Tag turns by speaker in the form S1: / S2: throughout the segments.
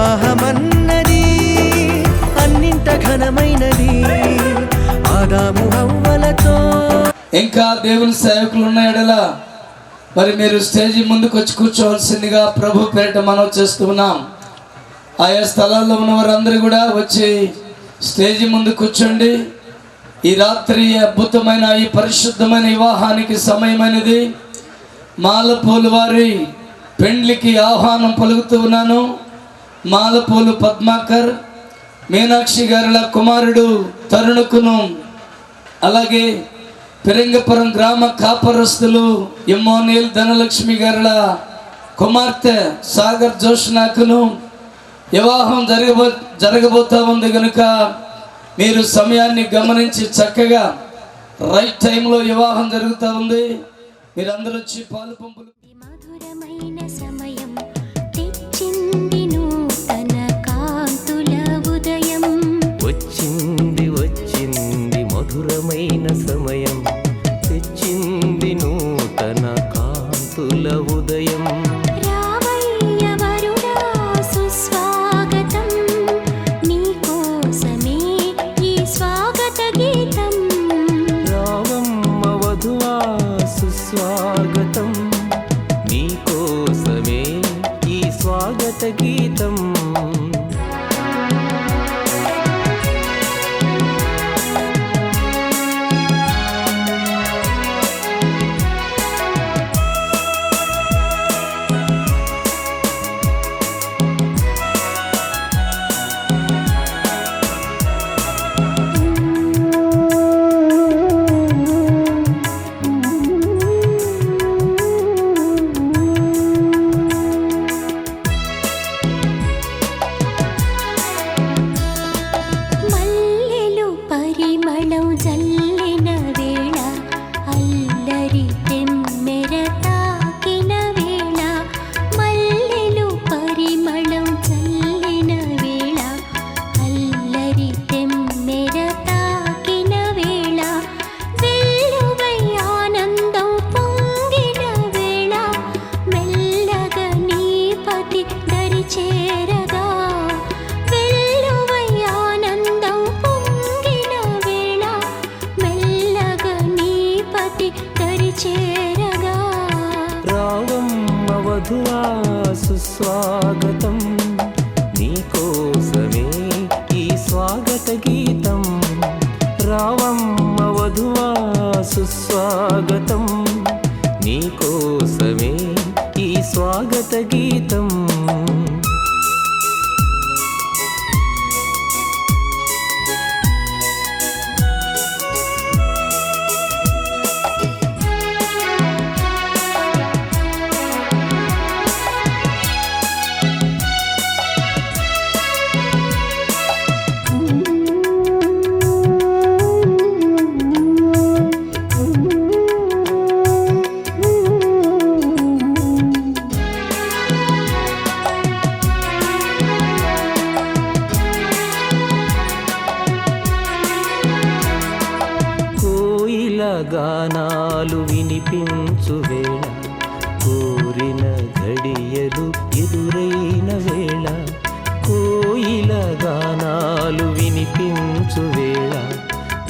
S1: వివాహమన్నది అన్నింట ఘనమైనది ఆదాము హవ్వలతో.
S2: ఇంకా దేవుని సేవకులు ఉన్న ఎడల మరి మీరు స్టేజీ ముందుకు వచ్చి కూర్చోవలసిందిగా ప్రభు పేరిట మనం చేస్తున్నాం. ఆయా స్థలాల్లో ఉన్న వారందరూ కూడా వచ్చి స్టేజీ ముందు కూర్చోండి. ఈ రాత్రి అద్భుతమైన ఈ పరిశుద్ధమైన వివాహానికి సమయమైనది. మాలపూలు వారి పెండ్లికి ఆహ్వానం పలుకుతూ ఉన్నాను. మాలపూలు పద్మాకర్, మీనాక్షి గారుల కుమారుడు తరుణకును, అలాగే పెరంగపురం గ్రామ కాపరస్తులు ఎమ్మోనియల్ ధనలక్ష్మి గారుల కుమార్తె సాగర్ జోష్నాకును వివాహం జరగబోతా ఉంది కనుక మీరు సమయాన్ని గమనించి చక్కగా రైట్ టైంలో వివాహం జరుగుతూ ఉంది. మీరందరూ వచ్చి పాలు పంపులు.
S3: మధురమైన సమయం తెచ్చింది నూతన కాంతుల ఉదయం.
S4: వచ్చింది వచ్చింది మధురమైన సమయం తెచ్చింది నూతన కాంతుల ఉదయం.
S3: రావయ్య వరుడా సుస్వాగతం, నీకోసమే ఈ స్వాగత గీతం.
S4: రావమ్మ వధువా సుస్వాగతం, నీకోసమే ఈ స్వాగత గీతం.
S3: మల్లెలు పరిమళం జల్లిన వేళ, అల్లరి తెమ్మెర తాకిన వేళ. మల్లెలు పరిమళం జల్లిన వేళ, అల్లరి తెమ్మెర తాకిన వేళ. వెల్లువై ఆనందం పొంగిన వేళ, మెల్లగా నీ పతి దరి చేరగా. వెల్లువై ఆనందం పొంగిన వేళ, మెల్లగా నీ పతి దరి చేరగా.
S4: రావమ్మ వధువా సుస్వాగతం, నీకోసమే ఈ స్వాగత గీతం. రావమ్మ వధువా సుస్వాగతం, నీకోసమే ఈ స్వాగత గీతం. కోయిల గానాలు వినిపించు వేళ, కోరిన ఘడియలు ఎదురైన వేళ. కోయిల గానాలు వినిపించు వేళ,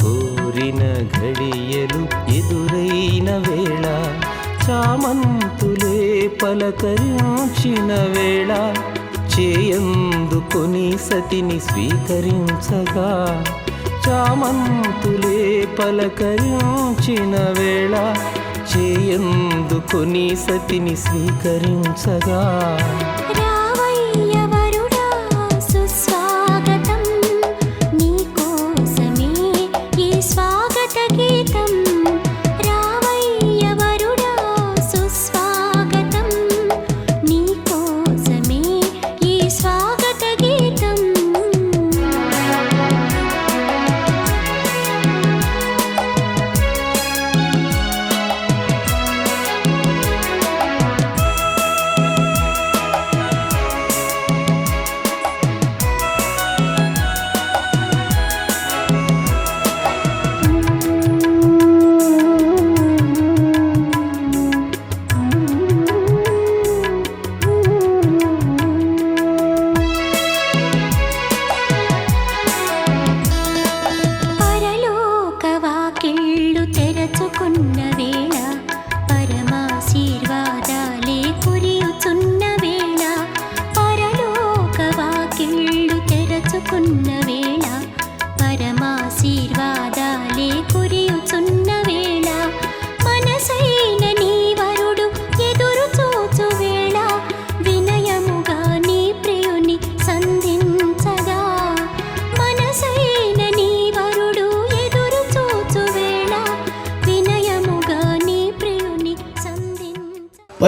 S4: కోరిన ఘడియలు ఎదురైన వేళ. చామంతులే పలకరించిన వేళ, చేయందుకొని సతిని స్వీకరించగా. చామంతులే పలకరించిన వేళ, చేయందుకొని సతిని స్వీకరించగా.
S3: రావయ్య వరుడా సుస్వాగతం, నీకోసమే ఈ స్వాగత గీతం. రావయ్య వరుడా సుస్వాగతం, నీకోసమే ఈ స్వాగత గీతం.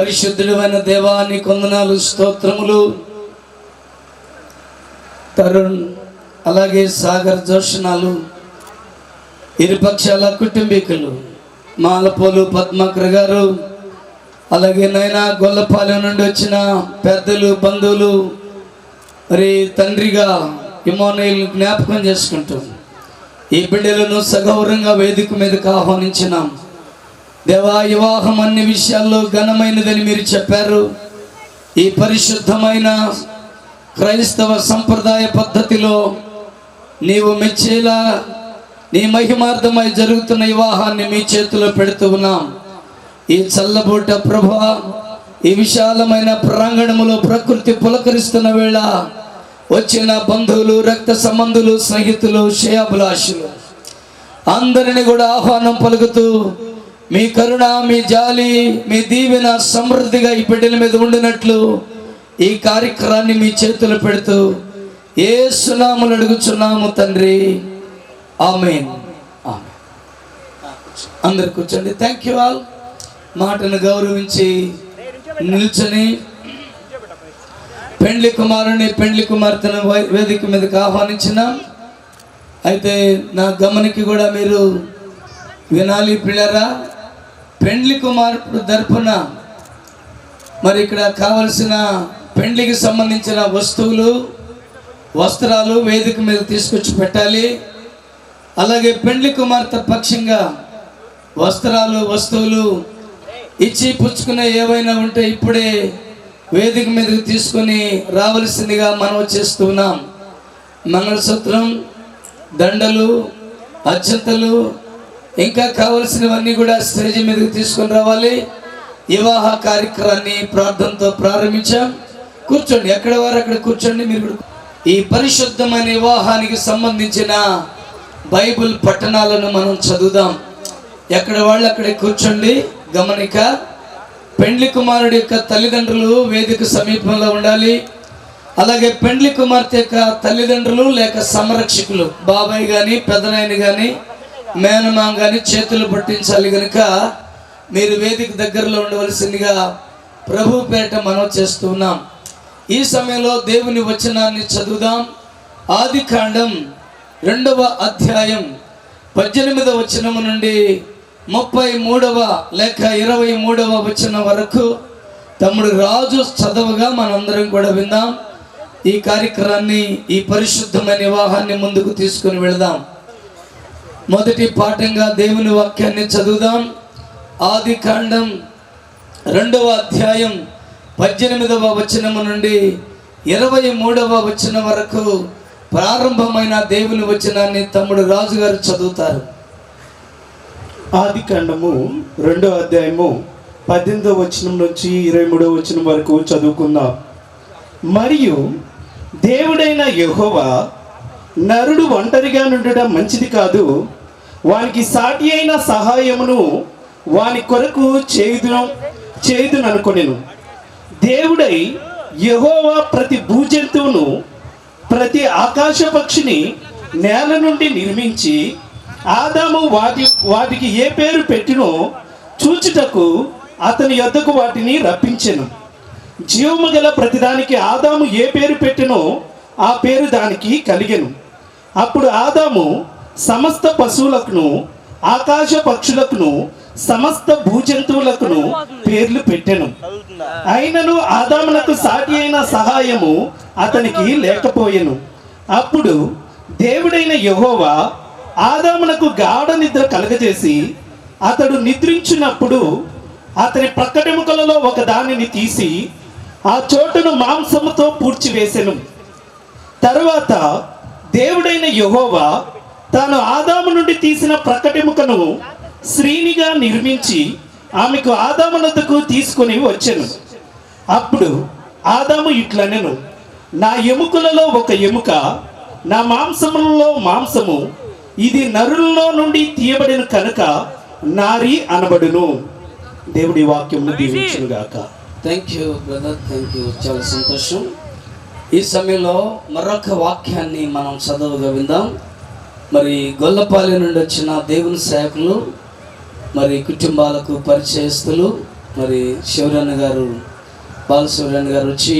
S2: పరిశుద్ధుడైన దేవా నీకు వందనాలు, స్తోత్రములు. తరుణ్ అలాగే సాగర్ జోషనాలు ఇరుపక్షాల కుటుంబీకులు, మాలపోలు పద్మాకర్ గారు, అలాగే నైనా గొల్లపాలెం నుండి వచ్చిన పెద్దలు, బంధువులు, మరి తండ్రిగా ఇమానుయేల్ జ్ఞాపకం చేసుకుంటూ ఈ బిడ్డలను సగౌరవంగా వేదిక మీదకి ఆహ్వానించినాం. దేవా, వివాహం అన్ని విషయాల్లో ఘనమైనదని మీరు చెప్పారు. ఈ పరిశుద్ధమైన క్రైస్తవ సంప్రదాయ పద్ధతిలో నీవు మెచ్చేలా నీ మహిమార్థమై జరుగుతున్న వివాహాన్ని మీ చేతిలో పెడుతూ ఉన్నాం. ఈ చల్లబూట ప్రభువా, ఈ విశాలమైన ప్రాంగణములో ప్రకృతి పులకరిస్తున్న వేళ వచ్చిన బంధువులు, రక్త సంబంధులు, స్నేహితులు, శ్రేయాభిలాషులు అందరినీ కూడా ఆహ్వానం పలుకుతూ మీ కరుణ, మీ జాలి, మీ దీవెన సమృద్ధిగా ఈ బిడ్డల మీద ఉండినట్లు ఈ కార్యక్రమాన్ని మీ చేతులు పెడుతూ యేసునామములో అడుగుచున్నాము తండ్రి, ఆమేన్. అందరు కూర్చోండి. Thank you all. మాటను గౌరవించి నిల్చొని పెండ్లి కుమారుని, పెండ్లి కుమార్తెను వేదిక మీదకి ఆహ్వానించినాం. అయితే నా గమనికి కూడా మీరు వినాలి పిల్లరా. పెండ్లి కుమారుడు తరపున మరి ఇక్కడ కావలసిన పెండ్లికి సంబంధించిన వస్తువులు, వస్త్రాలు వేదిక మీద తీసుకొచ్చి పెట్టాలి. అలాగే పెండ్లి కుమార్తె పక్షంగా వస్తువులు ఇచ్చి పుచ్చుకునే ఏవైనా ఉంటే ఇప్పుడే వేదిక మీదకి తీసుకొని రావాల్సిందిగా మనం చేస్తున్నాం. మంగళసూత్రం, దండలు, అక్షంతలు, ఇంకా కావలసినవన్నీ కూడా స్టేజ్ మీదకి తీసుకొని రావాలి. వివాహ కార్యక్రమాన్ని ప్రార్థనతో ప్రారంభించాం. కూర్చోండి, ఎక్కడ వారు అక్కడ కూర్చోండి. మీరు ఈ పరిశుద్ధమైన వివాహానికి సంబంధించిన బైబిల్ పట్టణాలను మనం చదువుదాం. ఎక్కడ వాళ్ళు అక్కడే కూర్చోండి. గమనిక, పెండ్లి కుమారుడి యొక్క తల్లిదండ్రులు వేదిక సమీపంలో ఉండాలి. అలాగే పెండ్లి కుమార్తె యొక్క తల్లిదండ్రులు లేక సంరక్షకులు, బాబాయ్ కానీ పెదనాయన కానీ మేనమామ కానీ చేతులు పట్టించాలి. కనుక మీరు వేదిక దగ్గరలో ఉండవలసిందిగా ప్రభు పేరిట మనం చేస్తున్నాం. ఈ సమయంలో దేవుని వచనాన్ని చదువుదాం. ఆదికాండం 2వ అధ్యాయం 18వ వచనము నుండి 33వ లేక 23వ వచనం వరకు తమ్ముడు రాజు చదవగా మనందరం కూడా విందాం. ఈ కార్యక్రమాన్ని, ఈ పరిశుద్ధమైన వివాహాన్ని ముందుకు తీసుకుని వెళదాం. మొదటి పాఠంగా దేవుని వాక్యాన్ని చదువుదాం. ఆదికాండం 2వ అధ్యాయం 18వ వచనము నుండి 23వ వచనం వరకు ప్రారంభమైన దేవుని వచనాన్ని తమ్ముడు రాజు గారు చదువుతారు.
S5: ఆదికాండము 2వ అధ్యాయము 18వ వచనం నుంచి 23వ వచనం వరకు చదువుకుందాం. మరియు దేవుడైన యెహోవా, నరుడు ఒంటరిగా నుండడం మంచిది కాదు, వానికి సాటి అయిన సహాయమును వాని కొరకు చేయుదుననుకొనెను. దేవుడై యెహోవా ప్రతి భూజంతువును, ప్రతి ఆకాశ పక్షిని నేల నుండి నిర్మించి ఆదాము వాటికి ఏ పేరు పెట్టినో చూచుటకు అతని యొద్దకు వాటిని రప్పించెను. జీవము గల ప్రతిదానికి ఆదాము ఏ పేరు పెట్టినో ఆ పేరు దానికి కలిగెను. అప్పుడు ఆదాము సమస్త పశువులకును, ఆకాశ పక్షులకును, సమస్త భూజంతువులకును పేర్లు పెట్టెను. అయినను ఆదామునకు సాటి అయిన సహాయము అతనికి లేకపోయెను. అప్పుడు దేవుడైన యెహోవా ఆదామునకు గాఢ నిద్ర కలగజేసి అతడు నిద్రించినప్పుడు అతని ప్రక్కటెముకలలో ఒక దానిని తీసి ఆ చోటును మాంసముతో పూడ్చివేసెను. తరువాత దేవుడైన యెహోవా తాను ఆదాము నుండి తీసిన ప్రక్కటెముకను స్త్రీనిగా నిర్మించి ఆమెకు ఆదామునకు తీసుకొని వచ్చెను. అప్పుడు ఆదాము ఇట్లనెను, నా ఎముకలలో ఒక ఎముక, నా మాంసములలో మాంసము, ఇది నరులలో నుండి తీయబడిన కనుక నారి అనబడును. దేవుడి వాక్యమును దీవించును గాక.
S2: Thank you brother, thank you. చాలా సంతోషం. ఈ సమయంలో మరొక వాక్యాన్ని మనం చదువుగా విందాం. మరి గొల్లపాలెం నుండి వచ్చిన దేవుని సేవకులు, మరి కుటుంబాలకు పరిచయస్తులు, మరి శివరన్న గారు, బాలశివరన్న గారు వచ్చి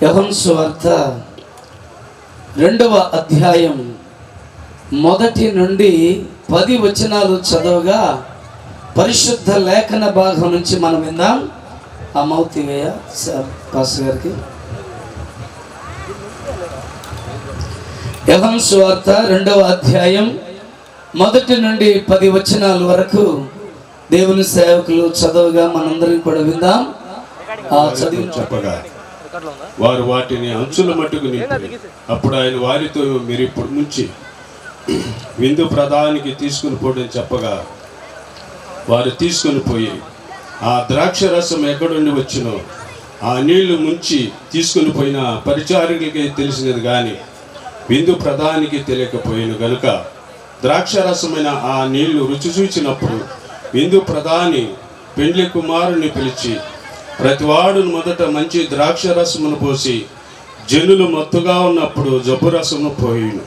S2: యోహాను సువార్త 2వ అధ్యాయం 1 నుండి 10 వచనాలు చదవగా పరిశుద్ధ లేఖన భాగం నుంచి మనం విందాం. ఆ మౌతివేయ పాస్టర్ గారికి. యోహాను సువార్త 2వ అధ్యాయం 1 నుండి 10 వచనాల వరకు దేవుని సేవకులు చదవగా మనందరం కూడా విందాం. ఆ చదివి
S6: చెప్పగా వారు వాటిని అంచుల మట్టుకు నింపారు. అప్పుడు ఆయన వారితో, మీరు ఇప్పుడు నుంచి విందు ప్రధానికి తీసుకుని పోవడం చెప్పగా వారు తీసుకుని పోయి ఆ ద్రాక్ష రసం ఎక్కడుండి వచ్చినో ఆ నీళ్లు ముంచి తీసుకుని పోయిన పరిచారకులకి తెలిసినది కానీ విందు ప్రధానికి తెలియకపోయిన గనుక ద్రాక్షరసమైన ఆ నీళ్లు రుచి చూచినప్పుడు విందు ప్రధాని పెండ్లి కుమారుని పిలిచి, ప్రతివాడును మొదట మంచి ద్రాక్షరసమును పోసి జనులు మత్తుగా ఉన్నప్పుడు జబ్బు రసమును పోయిను.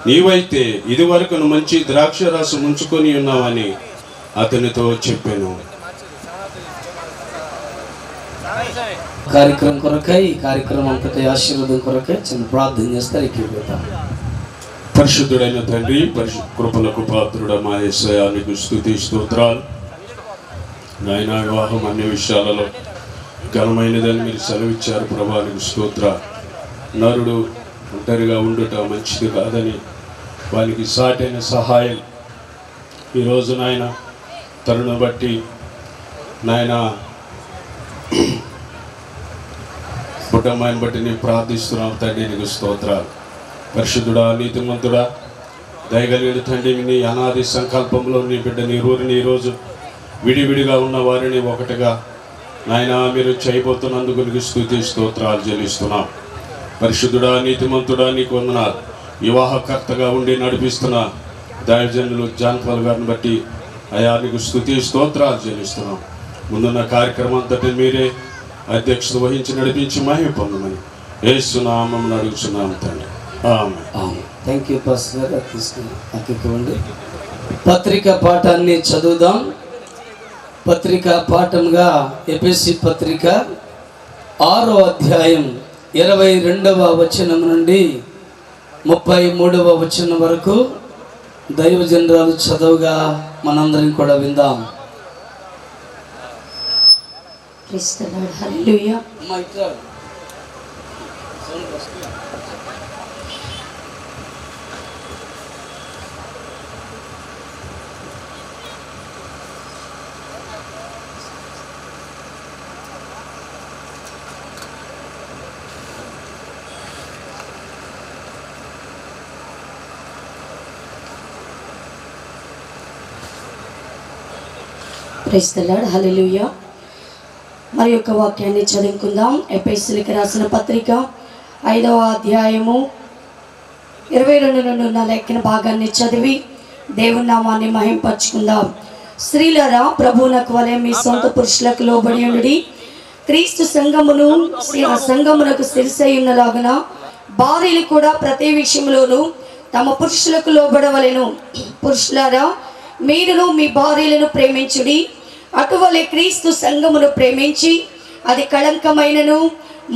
S6: నీవైతే ఇదివరకును మంచి ద్రాక్షరసం ఉంచుకొని ఉన్నావని అతనితో చెప్పాను.
S2: కార్యక్రమం కొరకై, ఈ కార్యక్రమం అంతటి ఆశీర్వాదం కొరకై చిన్న ప్రార్థన చేస్తారు.
S6: పరిశుద్ధుడైన తండ్రి, కృపలకు పాత్రుడ మా యేసయ్యా, నీకు స్తుతి స్తోత్రాలు. నాయన, వివాహం అన్ని విషయాలలో ఘనమైనదని మీరు సెలవిచ్చారు ప్రభా, నీకు స్తోత్రాలు. నరుడు ఒంటరిగా ఉండుట మంచిది కాదని వానికి సాటైన సహాయం ఈరోజు నాయన తరుణం బట్టి నాయన కుటుంబాన్ని బట్టి నేను ప్రార్థిస్తున్నాం తండ్రి, నీకు స్తోత్రాలు. పరిశుద్ధుడా, నీతిమంతుడా, దయగలిగిన తండ్రి, నీ అనాది సంకల్పంలో నీ బిడ్డ నీ ఊరిని ఈరోజు విడివిడిగా ఉన్న వారిని ఒకటిగా నాయన మీరు చేయబోతున్నందుకు నీకు స్తుతి స్తోత్రాలు చెల్లిస్తున్నాం. పరిశుద్ధుడా, నీతిమంతుడా, నీకు వందనాలు. వివాహకర్తగా ఉండి నడిపిస్తున్న దైవజనులు జాన్పాల్ గారిని బట్టి అయా నీకు స్తుతి స్తోత్రాలు చెల్లిస్తున్నాం. ముందున్న కార్యక్రమం అంతటి మీరే అధ్యక్షత వహించి నడిపించి మహిమ పొందమని యేసునామమున అడుగుచున్నాము తండ్రి. ఆమేన్.
S2: థ్యాంక్ యూ పాస్టర్ గారు. అతికివ్వండి. పత్రిక పాఠాన్ని చదువుదాం. పత్రికా పాఠంగా ఎఫెసీ పత్రిక 6వ అధ్యాయం 22వ వచనం నుండి 33వ వచనం వరకు దైవజనరాలు చదువుగా మనందరం కూడా విందాం.
S7: Hallelujah. Praise the Lord. Hallelujah. మరి యొక్క వాక్యాన్ని చదువుకుందాం. ఎఫెసీయులకు రాసిన పత్రిక 5వ అధ్యాయము 22 నుండి ఉన్న లేఖన భాగాన్ని చదివి దేవుని నామాన్ని మహింపరచుకుందాం. స్త్రీలారా, ప్రభువునకు వలె మీ సొంత పురుషులకు లోబడి ఉండి క్రీస్తు సంఘమునకు శిరసై ఉన్నలాగున భార్యలు కూడా ప్రతి విషయంలోనూ తమ పురుషులకు లోబడవలెను. పురుషులారా, మీరును మీ భార్యలను ప్రేమించుడి. అటువలే క్రీస్తు సంఘమును ప్రేమించి అది కళంకమైనను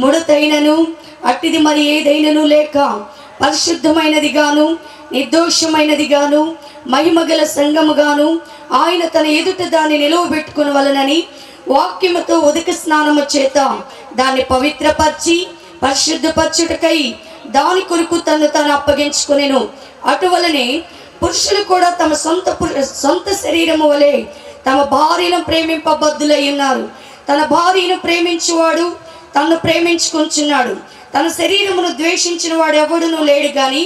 S7: ముడతైనను అట్టిది మరి ఏదైనను లేక పరిశుద్ధమైనది గాను నిర్దోషమైనది గాను మహిమగల సంఘముగాను ఆయన తన ఎదుట దాన్ని నిలువబెట్టుకుని వలనని వాక్యముతో ఉదక స్నానము చేత దాన్ని పవిత్రపరిచి పరిశుద్ధపరచుటకై దాని కొరకు తను అప్పగించుకునేను. అటువలనే పురుషులు కూడా తమ సొంత శరీరము వలె తమ భార్యను ప్రేమింపబద్ధులై ఉన్నారు. తన భార్యను ప్రేమించువాడు తను ప్రేమించుకుంటున్నాడు. తన శరీరమును ద్వేషించిన వాడు ఎవడునూ లేడు గాని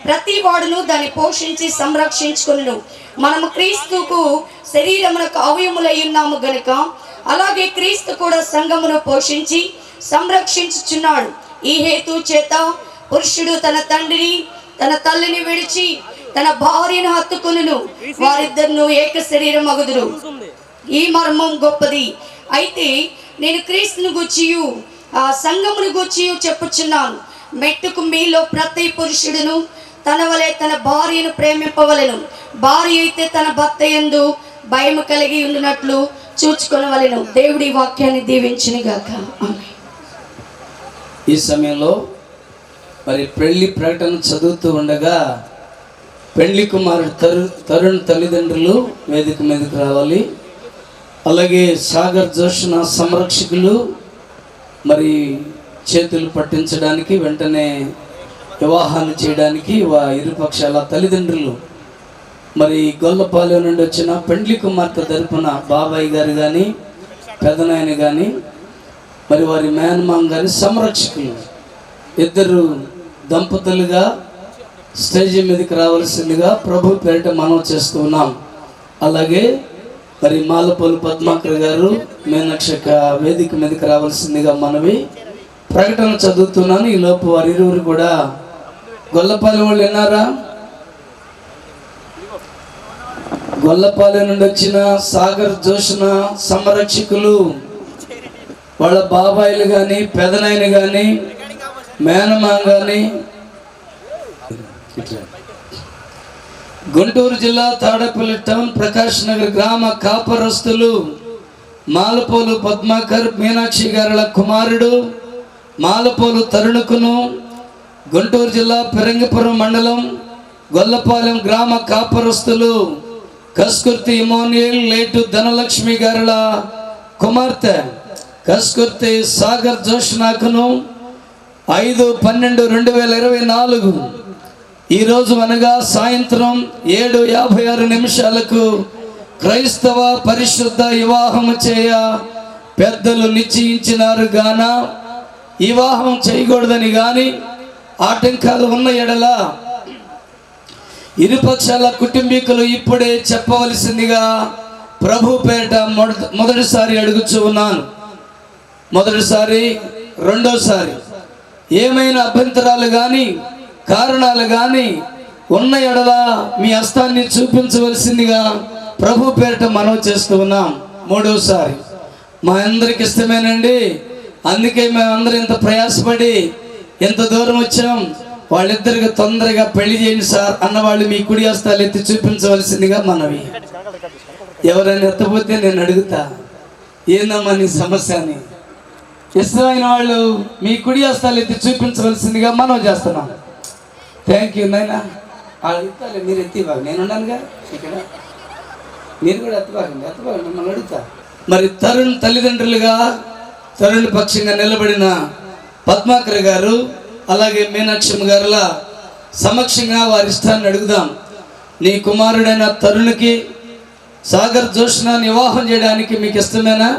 S7: ప్రతి వాడును దాన్ని పోషించి సంరక్షించుకొనును. మనము క్రీస్తుకు శరీరమునకు అవయములై ఉన్నాము గనుక అలాగే క్రీస్తు కూడా సంఘమును పోషించి సంరక్షించుచున్నాడు. ఈ హేతు చేత పురుషుడు తన తండ్రిని తన తల్లిని విడిచి తన భార్యను హత్తుకొనును, వారిద్దరును ఏక శరీరం అగుదురు. ఈ మర్మం గొప్పది. అయితే నేను క్రీస్తును గూర్చియు ఆ సంఘమును గూర్చియు చెప్పుచున్నాను. మెట్టుకు మీలో ప్రతి పురుషుడును తన వలె తన భార్యను ప్రేమింపవలెను. భార్య అయితే తన భర్త యందు భయం కలిగి ఉండినట్లు చూచుకొనవలెను. దేవుడి వాక్యాన్ని దీవించును గాక. ఆమేన్.
S2: ఈ సమయంలో మరి పెళ్లి ప్రకటన చదువుతూ ఉండగా పెళ్లి కుమారుడు తరుణ్ తల్లిదండ్రులు వేదిక మీదకి రావాలి. అలాగే సాగర్ జోష్న సంరక్షకులు మరి చేతులు పట్టించడానికి, వెంటనే వివాహాలు చేయడానికి ఇరుపక్షాల తల్లిదండ్రులు మరి గొల్లపాలెం నుండి వచ్చిన పెండ్లి కుమార్తె తరపున బాబాయ్ గారు కానీ పెదనాయన కానీ మరి వారి మేనమామ గారి సంరక్షకులు ఇద్దరు దంపతులుగా స్టేజ్ మీదకి రావాల్సిందిగా ప్రభు పేరిట మనవి చేస్తూ ఉన్నాం. అలాగే మరి మాలపోలు పద్మాకర్ గారు మీనాక్షక వేదిక మీదకి రావాల్సిందిగా మనవి. ప్రకటన చదువుతున్నాను. ఈ లోపు వారి ఇరువురు కూడా గొల్లపాలెం వాళ్ళు విన్నారా? గొల్లపాలెం నుండి వచ్చిన సాగర్ జోష్న సంరక్షకులు వాళ్ళ బాబాయిలు కానీ పెదనాయన కానీ మేనమా కానీ గుంటూరు జిల్లా తాడేపల్లి టౌన్ ప్రకాష్ నగర్ గ్రామ కాపరస్తులు మాలపోలు పద్మాకర్ మీనాక్షి గారుల కుమారుడు మాలపోలు తరుణుకును, గుంటూరు జిల్లా పెరంగిపురం మండలం గొల్లపాలెం గ్రామ కాపరస్తులు కస్కుర్తి ఇమాన్యుయల్ లేటు ధనలక్ష్మి గారుల కుమార్తె కస్కుర్తి సాగర్ జోష్నాకును 5/12/2024 ఈరోజు అనగా సాయంత్రం 7:56 క్రైస్తవ పరిశుద్ధ వివాహము చేయ పెద్దలు నిశ్చయించినారు గాన వివాహం చేయకూడదని కానీ ఆటంకాలు ఉన్న ఎడల ఇరుపక్షాల కుటుంబీకులు ఇప్పుడే చెప్పవలసిందిగా ప్రభు పేట మొదటిసారి అడుగుచూ ఉన్నాను. మొదటిసారి, రెండోసారి ఏమైనా అభ్యంతరాలు కానీ కారణాలు కానీ ఉన్న ఎడల మీ హస్తాన్ని చూపించవలసిందిగా ప్రభు పేరిట మనవి చేస్తూ ఉన్నాం. మూడోసారి మా అందరికి ఇష్టమేనండి, అందుకే మేమందరం ఇంత ప్రయాసపడి ఎంత దూరం వచ్చాం, వాళ్ళిద్దరికి తొందరగా పెళ్లి చేయండి సార్ అన్నవాళ్ళు మీ కుడి హస్తాలు ఎత్తి చూపించవలసిందిగా మనవి. ఎవరైనా ఎత్తపోతే నేను అడుగుతా, ఏందమ్మా నీ సమస్య అని. ఇష్టమైన వాళ్ళు మీ కుడి హస్తాలు ఎత్తి చూపించవలసిందిగా మనం చేస్తున్నాం. థ్యాంక్ యూ నాయనా. వాళ్ళు ఎత్తాలి, మీరు ఎత్తివ్వాలి, నేను ఉన్నానుగా ఇక్కడ, మీరు కూడా ఎత్తబాగండి మిమ్మల్ని అడుగుతా. మరి తరుణ్ తల్లిదండ్రులుగా తరుణ్ పక్షంగా నిలబడిన పద్మాకర్ గారు అలాగే మీనాక్షమ్మ గారుల సమక్షంగా వారి ఇష్టాన్ని అడుగుదాం. నీ కుమారుడైన తరుణ్కి సాగర్ జోష్న వివాహం చేయడానికి మీకు ఇష్టమేనా?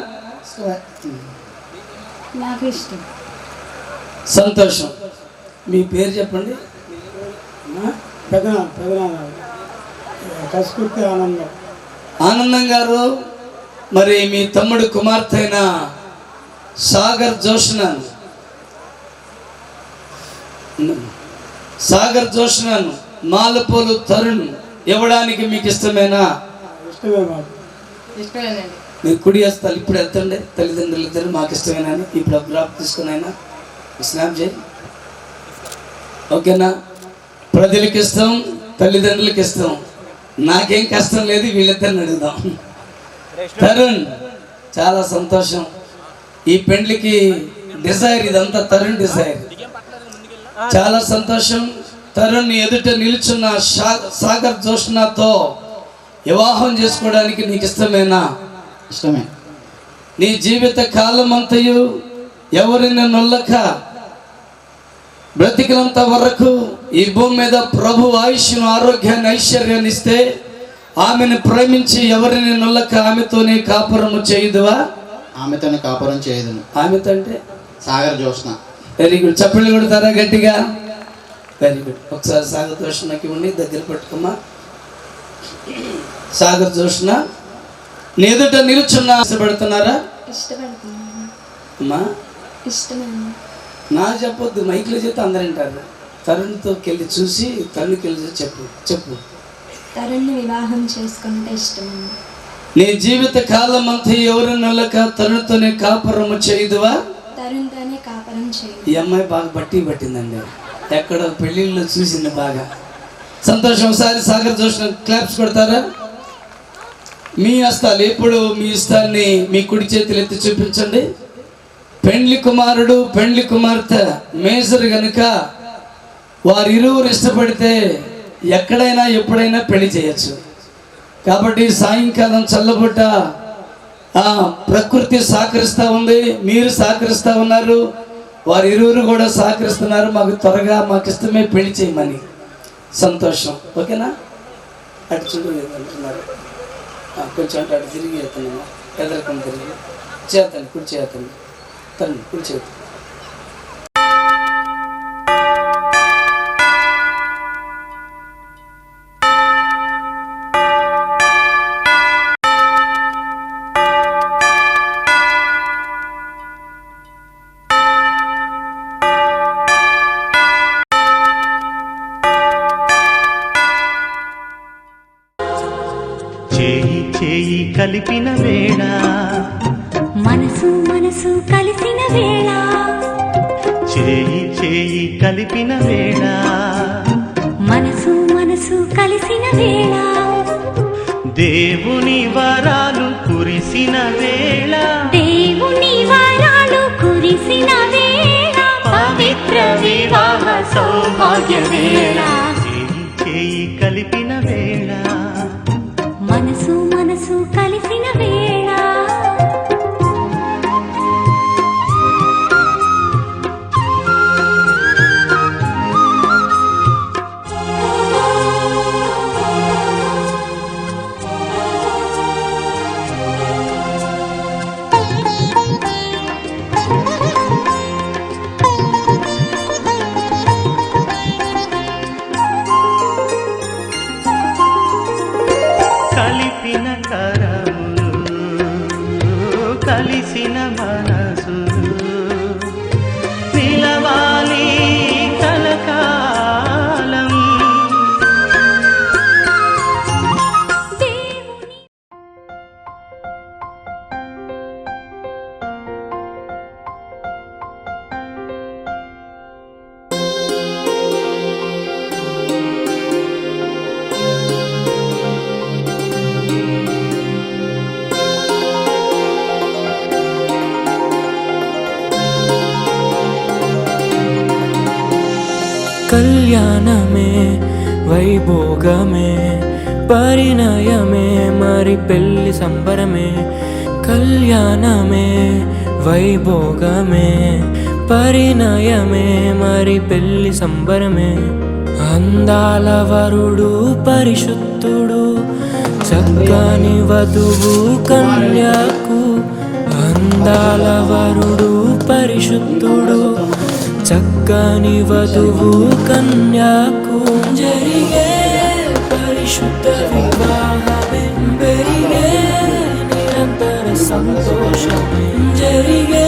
S3: నాకు ఇష్టం.
S2: సంతోషం. మీ పేరు చెప్పండి. ఆనందం గారు, మరి మీ తమ్ముడు కుమార్తె అయిన సాగర్ జోష్నను మాలపోలు తరుణ్ ఇవ్వడానికి మీకు ఇష్టమేనా? మీరు కుడి హస్తాలు ఇప్పుడు ఎత్తండి. తల్లిదండ్రులు ఇద్దరు మాకు ఇష్టమేనా అని ఇప్పుడు గ్రాఫ్ తీసుకుని అయినా స్నాప్ చేయి. ఓకేనా? ప్రజలకు ఇష్టం, తల్లిదండ్రులకు ఇష్టం, నాకేం కష్టం లేదు, వీళ్ళిద్దరిని అడుగుదాం. తరుణ్, చాలా సంతోషం. ఈ పెండ్లికి డిజైర్, ఇదంతా తరుణ్ డిజైర్. చాలా సంతోషం. తరుణ్ ఎదుట నిలుచున్న సాగర్ జోష్నతో వివాహం చేసుకోవడానికి నీకు ఇష్టమేనా?
S8: ఇష్టమే.
S2: నీ జీవిత కాలం అంతయు ఎవరిని నొల్లక బ్రతికినంత వరకు ఈ భూమి మీద ప్రభు ఆయుష్ను, ఆరోగ్యాన్ని, ఐశ్వర్యాన్ని ఇస్తే ఆమెను ప్రేమించి ఎవరిని నొల్లక ఆమెతోనే కాపురము చేయుదువా?
S8: ఆమెతోనే కాపురం చేయదును.
S2: ఆమెతో అంటే
S8: సాగర్ జోష్న.
S2: Very good. చప్పట్లు కొడతారా గట్టిగా? Very good. ఒకసారి సాగర్ జోష్నకి ఉండి దగ్గర పెట్టుకోమా. సాగర్ జోష్న నీ ఎదుట నిలుచున్నా ఇష్టపడుతున్నారా? అమ్మా నా చెప్పొద్దు, మైక్లో చెప్తే అందరు వింటారు. తరుణ్తో వెళ్ళి చూసి తరుణ్కి వెళ్ళి చెప్పు.
S3: తరుణ్ని వివాహం చేసుకుంటే ఇష్టం.
S2: నీ జీవిత కాలం అంతా ఎవరు నల్లక తరుణ్తోనే కాపురము చేయుదువా?
S3: తరుణ్తోనే కాపురం చేయుదు.
S2: ఈ అమ్మాయి బాగా పట్టిందండి, ఎక్కడ పెళ్ళిళ్ళు చూసింది బాగా. సంతోషం. ఒకసారి సాగర్ జోష్న క్లాప్స్ కొడతారా? మీ హస్తాలు ఇప్పుడు మీ ఇష్టాన్ని మీ కుడి చేతులు ఎత్తి చూపించండి. పెండ్లి కుమారుడు పెండ్లి కుమార్తె మేజర్ గనుక వారిరువురు ఇష్టపడితే ఎక్కడైనా ఎప్పుడైనా పెళ్లి చేయొచ్చు. కాబట్టి సాయంకాలం చల్లబుట్ట ప్రకృతి సహకరిస్తూ ఉంది, మీరు సహకరిస్తూ ఉన్నారు, వారిరువురు కూడా సహకరిస్తున్నారు. మాకు త్వరగా మాకు ఇష్టమే పెళ్లి చేయమని. సంతోషం. ఓకేనా? అటు చూడు అంటున్నారు. కొంచెం అంటే అటు తిరిగి ఎత్తున్నాము, ఎదరకుండా తిరిగి చేతండి, కుడి చేతండి, తండ్రి కుడి చేతి.
S9: చేయి చేయి కలిపిన వేళ,
S10: మనసు మనసు కలిసిన వేళ,
S9: చేయి చేయి కలిపిన వేళ,
S10: మనసు మనసు కలిసిన వేళ,
S9: దేవుని వరాలు కురిసిన వేళ,
S10: దేవుని వరాలు కురిసిన వేళ,
S9: పవిత్ర వివాహ సౌభాగ్య వేళ, చేయి చేయి కలిపిన వేళ,
S10: మనసు మనసు కలిసిన వేళ.
S9: కలిపిన కరములు కలిసిన మనసులు నిలవాలి కలకాలం.
S4: కళ్యాణమే వైభోగమే పరిణయమే మరి పెళ్లి సంబరమే. కళ్యాణమే వైభోగమే పరిణయమే మరి పెళ్లి సంబరమే. అందాల వరుడు పరిశుద్ధుడు చక్కని వధువు కన్యకు. అందాల వరుడు పరిశుద్ధుడు చక్కని వధువు కన్యకు. జరిగే పరిశుద్ధ వివాహమే పెరిగే నిరంతర సంతోషమే. జరిగే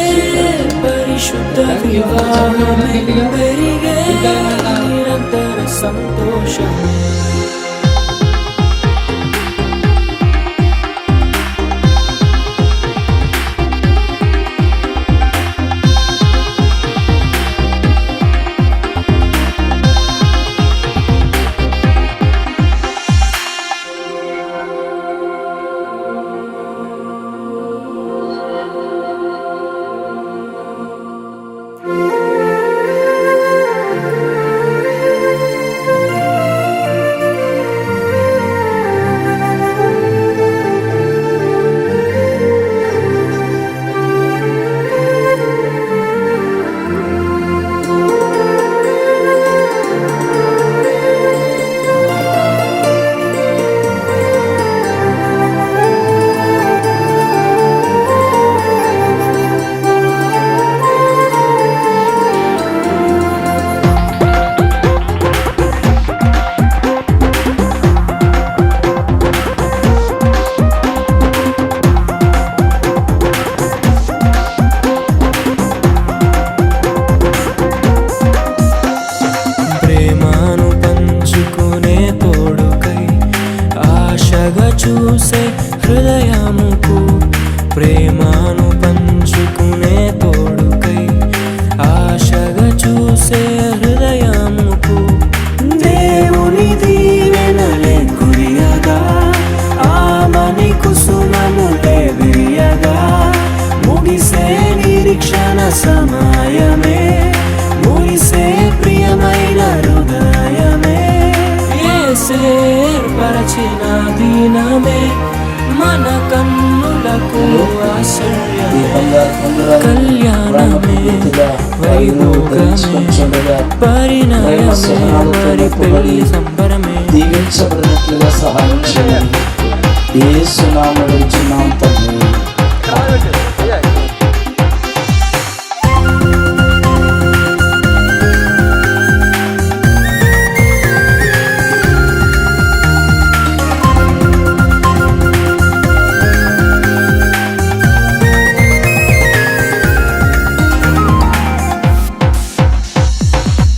S4: పరిశుద్ధ వివాహమే పెరిగే నిరంతర సంతోషమే. వివాహమే మన కన్నులకు ఆశ్చర్యమే కళ్యాణమే వైభోగమే పరిణయమే మరి పెళ్లి సంబరమే
S2: దీవించబడినట్లుగా సహాయం చేయండి. యేసు నామములో అడుగుచున్నాం తండ్రి.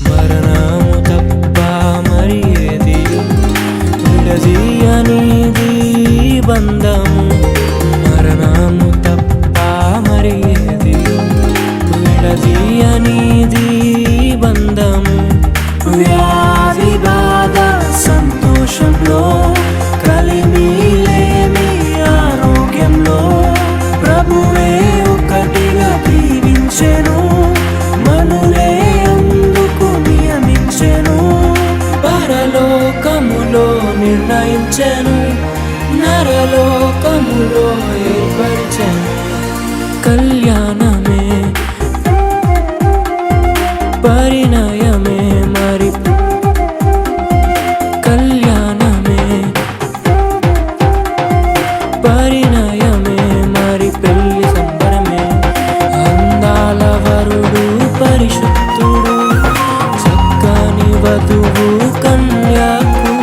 S4: మరణము తప్ప మరి ఏది విడదీయనిది బంధము మరణము తప్ప మరి ఏది విడదీయనిది బంధము వ్యాధి బాధ సంతోషంలో కలిమిలేమి ఆరోగ్యంలో ప్రభువే ఒకటిగా దీవించెను మనులే అందుకు నియమించెను పరలోకములో నిర్ణయించెను నరలోకములో ఏర్పరిచెను కళ్యాణమే పరిణయమే మరి కళ్యాణమే పరిణయమే మరి పెళ్లి సంబరమే అందాల వరుడు పరిశుద్ధుడు చక్కని వధువు కన్యకు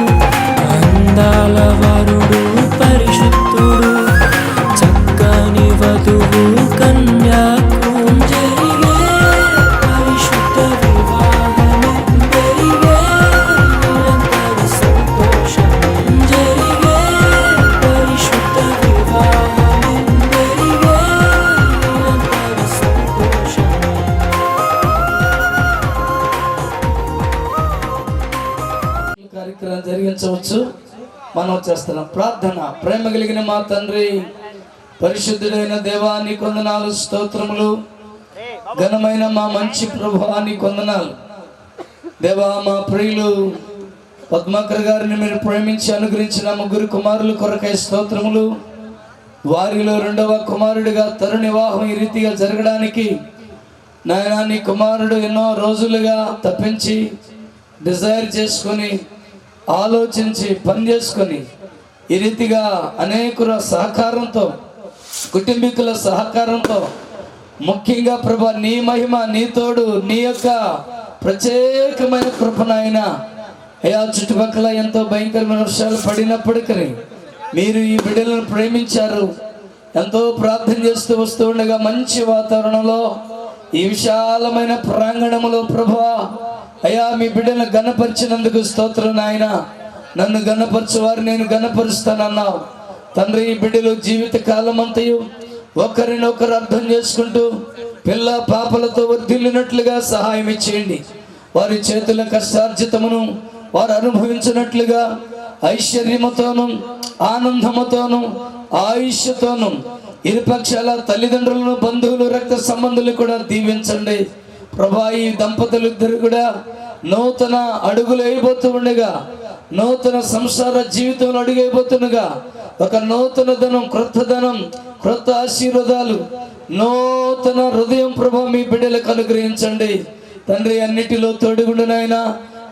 S4: అందాల వరుడు పరిశుద్ధుడు చక్కని వధువు కన్యకు జరిగే పరిశుద్ధ వివాహమే జరిగే నిరంతర సంతోషమే జరిగే పరిశుద్ధ వివాహమే జరిగే నిరంతర సంతోషమే
S2: కార్యక్రమం జరిగించవచ్చు. మనం చేస్తున్నాం ప్రార్థన. ప్రేమ కలిగిన మా తండ్రి, పరిశుద్ధుడైన దేవా నీకు వందనాలు, స్తోత్రములు. ఘనమైన మా మంచి ప్రభువా నీకు వందనాలు. దేవా మా ప్రియులు పద్మాకర్ గారిని మీరు ప్రేమించి అనుగ్రహించిన ముగ్గురు కుమారుల కొరకై స్తోత్రములు. వారిలో రెండవ కుమారుడిగా తరుణ వివాహం ఈ రీతిగా జరగడానికి నాయన నీ కుమారుడు ఎన్నో రోజులుగా తప్పించి డిజైర్ చేసుకొని ఆలోచించి పని చేసుకొని ఈ రీతిగా అనేకుల సహకారంతో కుటుంబీకుల సహకారంతో ముఖ్యంగా ప్రభా నీ మహిమ నీ తోడు నీ యొక్క ప్రత్యేకమైన కృపనైనా అయ్యా చుట్టుపక్కల ఎంతో భయంకరమైన వర్షాలు పడినప్పటికీ మీరు ఈ బిడ్డలను ప్రేమించారు. ఎంతో ప్రార్థన చేస్తూ వస్తూ ఉండగా మంచి వాతావరణంలో ఈ విశాలమైన ప్రాంగణంలో ప్రభువా అయ్యా మీ బిడ్డలను గణపరిచినందుకు స్తోత్రం నాయన. నన్ను గణపరచువారు నేను గణపరుస్తానన్నావు తండ్రి. ఈ బిడ్డలు జీవిత కాలం అంతయు ఒకరినొకరు అర్థం చేసుకుంటూ పిల్ల పాపలతో వర్ధిల్లినట్లుగా సహాయం ఇచ్చేయండి. వారి చేతుల కష్టార్జితమును వారు అనుభవించినట్లుగా ఐశ్వర్యముతోను ఆనందముతోను ఆయుష్యతోను ఇరుపక్షాల తల్లిదండ్రులను బంధువులు రక్త సంబంధులు కూడా దీవించండి ప్రభా. ఈ దంపతులు ఇద్దరు కూడా నూతన అడుగులు వేయబోతూ ఉండగా, నూతన సంసార జీవితంలో అడుగు వేయబోతుండగా ఒక నూతన ధనం, క్రొత్త ధనం, క్రొత్త ఆశీర్వాదాలు, నూతన హృదయం ప్రభా మీ బిడ్డలకు అనుగ్రహించండి తండ్రి. అన్నిటిలో తోడుగుండునైనా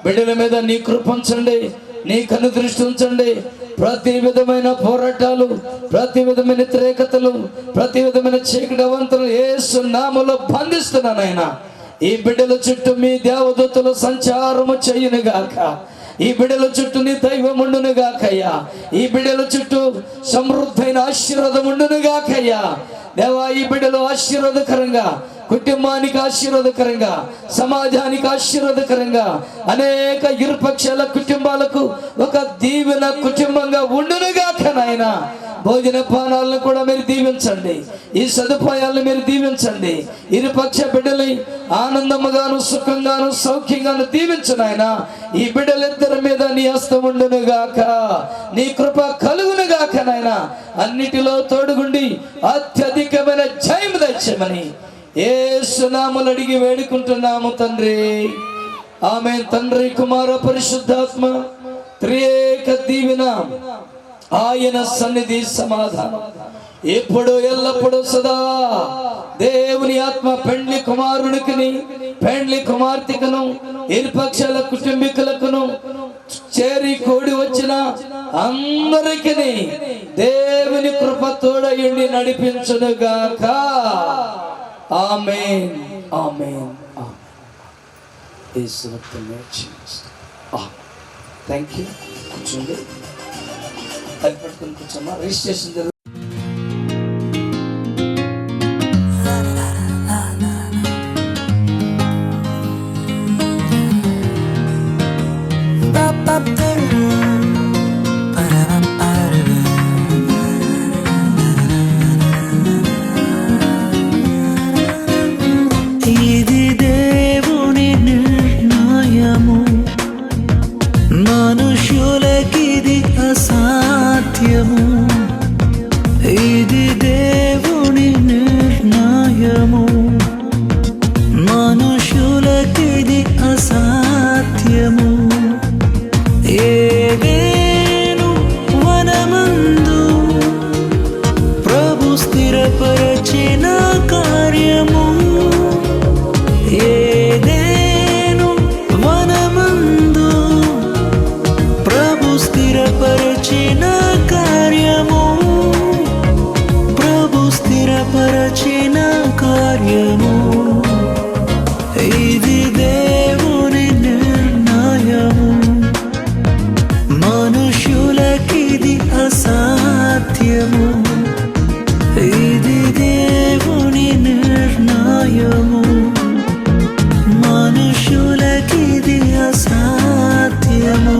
S2: బిడ్డల మీద నీ కృపించండి, నీ కను దృష్టి ఉంచండి. ప్రతి విధమైన పోరాటాలు, ప్రతి విధమైన వ్యతిరేకతలు, ప్రతి విధమైన చీకటి అవంతలు యేసు నామములో బంధిస్తున్నానైనా. ఈ బిడ్డల చుట్టూ మీ దేవదూతలు సంచారము చేయునుగాక. ఈ బిడ్డల చుట్టూ నీ దైవం ఉండునుగాకయ్యా. ఈ బిడ్డల చుట్టూ సమృద్ధైన ఆశీర్వాదం ఉండునుగాకయ్యా. దేవా ఈ బిడ్డలు ఆశీర్వాదకరంగా, కుటుంబానికి ఆశీర్వాదకరంగా, సమాజానికి ఆశీర్వాదకరంగా, అనేక ఇరుపక్షాల కుటుంబాలకు ఒక దీవెన కుటుంబంగా ఉండునుగాక నాయనా. భోజన పానాలను కూడా మీరు దీవించండి, ఈ సదుపాయాలను మీరు దీవించండి. ఇరుపక్ష బిడ్డలు ఆనందముగాను సుఖంగాను సౌఖ్యంగాను దీవించు నాయనా. ఈ బిడ్డలిద్దరి మీద నీ హస్తం ఉండునుగాక, నీ కృప కలుగునుగాక నాయనా. అన్నిటిలో తోడుగుండి అత్యధికమైన జయం దయచేయమని యేసు నామములో అడిగి వేడుకుంటున్నాము తండ్రి. ఆమేన్. తండ్రి కుమార పరిశుద్ధాత్మ త్రియేక దీవెన ఆయన సన్నిధి సమాధానం ఎప్పుడు ఎల్లప్పుడూ సదా. దేవుని ఆత్మ పెండ్లి కుమారునికిని పెండ్లి కుమార్తెకును ఇరుపక్షాల కుటుంబీకులకును చేరి కూడి వచ్చిన అందరికీ దేవుని కృప తోడయుండి నడిపించునుగాక. Amen amen. Thank you. కూర్చోండి. అది పట్టుకుని కూర్చోమ్మా. రిజిస్ట్రేషన్ జరుగుతుంది.
S1: ఇది దేవుని నిర్ణయము, మనుషులకిది అసాధ్యము. ఇది దేవుని నిర్ణయము, మనుషులకిది అసాధ్యము. ఏదేను వనమందు ప్రభు స్థిరపరచిన కార్యము, ఏదేను వనమందు ప్రభు స్థిరపరచిన కార్యము, ప్రభు స్థిరపరచిన కార్యము. ఇది దేవుని నిర్ణయము, మనుషులకిది అసాధ్యము. ఇది దేవుని నిర్ణయము, మనుషులకిది అసాధ్యము.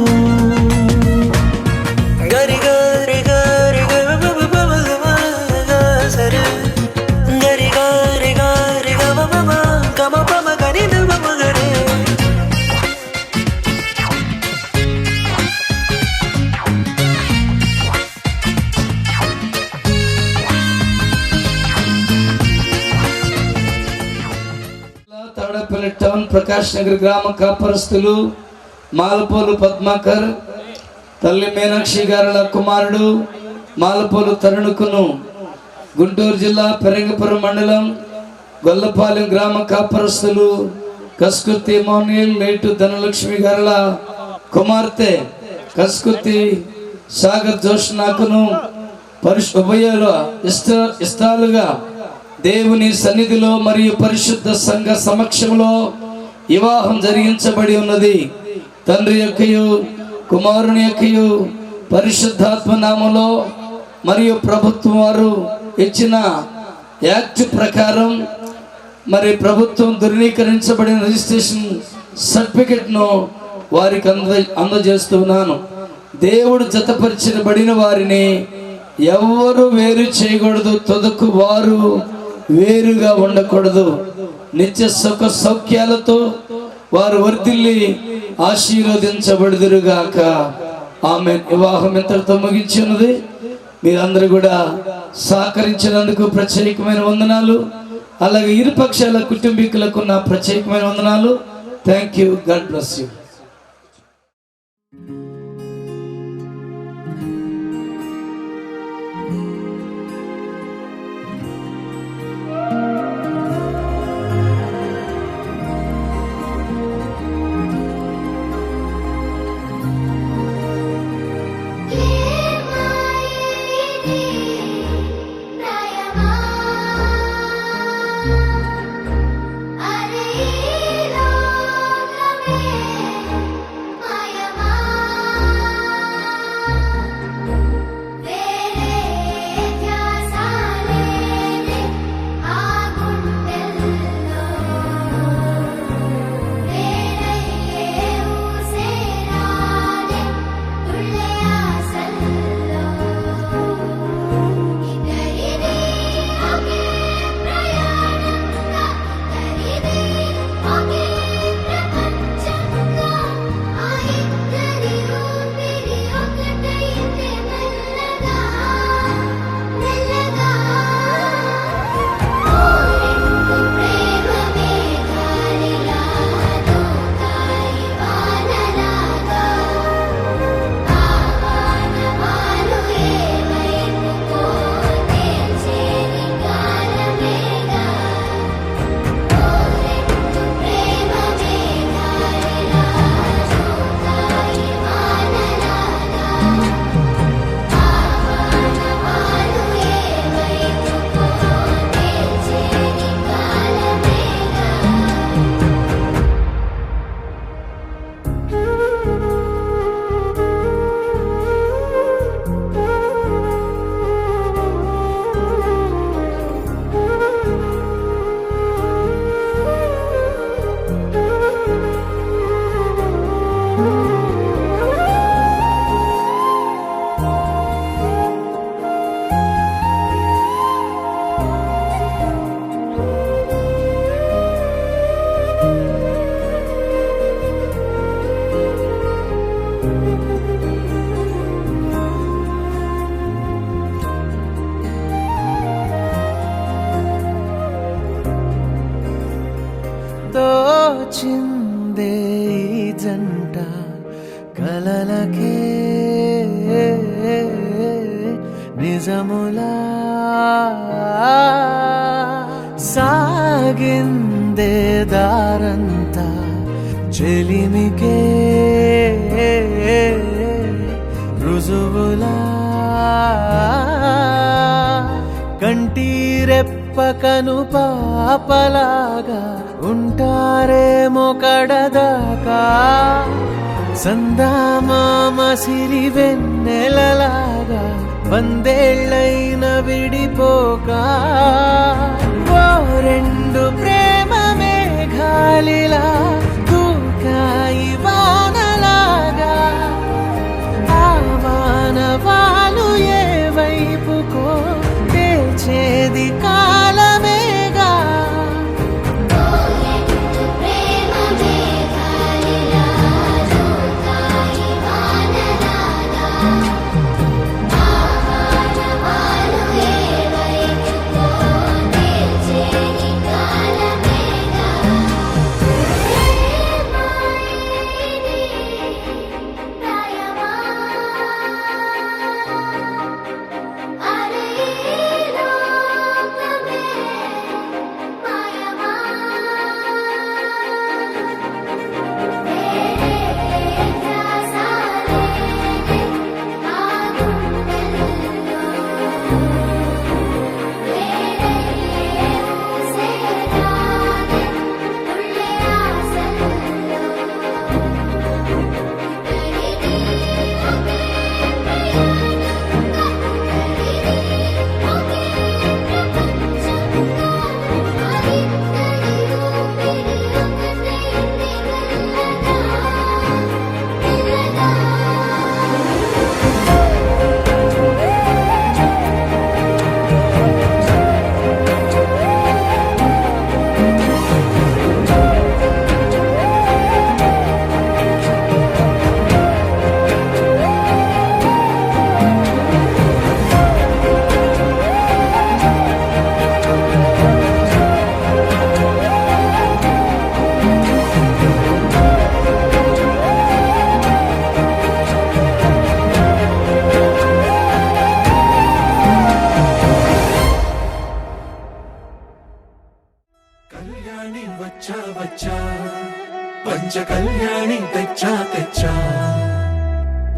S1: గరి గరి గరి సరే గరి గరి గరి గమ పమ గరి గరే.
S2: తాడేపల్లి టౌన్ ప్రకాష్ నగర్ గ్రామ కాపరస్తులు మాలపోలు పద్మాకర్, తల్లి మీనాక్షి గారుల కుమారుడు మాలపోలు తరుణుకును, గుంటూరు జిల్లా పెరంగపురం మండలం గొల్లపాలెం గ్రామ కాపరస్తులు కస్కుర్తి మోనియల్ నేటు ధనలక్ష్మి గారుల కుమార్తె కస్కుర్తి సాగర్ జోష్నాకును ఉభయల ఇష్టాలుగా దేవుని సన్నిధిలో మరియు పరిశుద్ధ సంఘ సమక్షంలో వివాహం జరిగించబడి ఉన్నది. తండ్రి యొక్కయు కుమారుని యొక్కయు పరిశుద్ధాత్మ నామములో మరియు ప్రభుత్వం వారు ఇచ్చిన యాక్ట్ ప్రకారం మరి ప్రభుత్వం ధృవీకరించబడిన రిజిస్ట్రేషన్ సర్టిఫికెట్ను వారికి అందజేస్తున్నాను. దేవుడు జతపరిచబడిన వారిని ఎవరు వేరు చేయకూడదు, తుదకు వారు వేరుగా ఉండకూడదు. నిత్య సుఖ సౌఖ్యాలతో వారు వర్ధిల్లి ఆశీర్వదించబడుదురుగాక. ఆమేన్. వివాహం ఇంతటితో ముగించి ఉన్నది. మీరందరూ కూడా సహకరించినందుకు ప్రత్యేకమైన వందనాలు. అలాగే ఇరుపక్షాల కుటుంబీకులకు నా ప్రత్యేకమైన వందనాలు. Thank you. God bless you.
S10: అరే లోకమే
S1: తోచిందే ఈ జంట కలలకే నిజములా సాగిందే దారంతా చెలిమికే రుజువులా కంటిరెప్పకను పాపలాగా ఉంటారేమో కడదాకా సందామామ సిరి వెన్నెలలాగా వందేళ్ళైన విడిపోక ఓ రెండు ప్రేమ మేఘాలిలా దూకాయి వానలాగా ఆ వానవాలు ఏ వైపుకో తెచేది కాలమేగా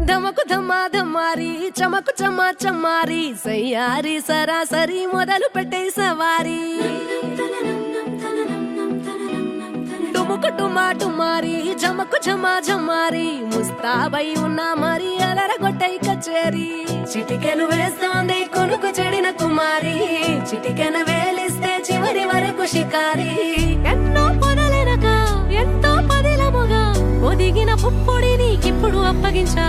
S11: ధమకు ధమ్మా ధమ్మారి చమకు చమ్మా చమ్మారి సయ్యారి సరాసరి మొదలు పెట్టే సవారి టుముకు టుమా టుమారి జమకు ఝమా ఝమారి ముస్తాబై ఉన్నా మరి అలరగొట్టై కచేరి చిటికెను వేస్తోంది కొనుకు చెడిన కుమారి చిటికెను వేలిస్తే చివరి వరకు షికారి ఎన్నో పొదలెనక ఎంతో పదిలముగా ఒదిగిన పుప్పొడి నీకిప్పుడు అప్పగించా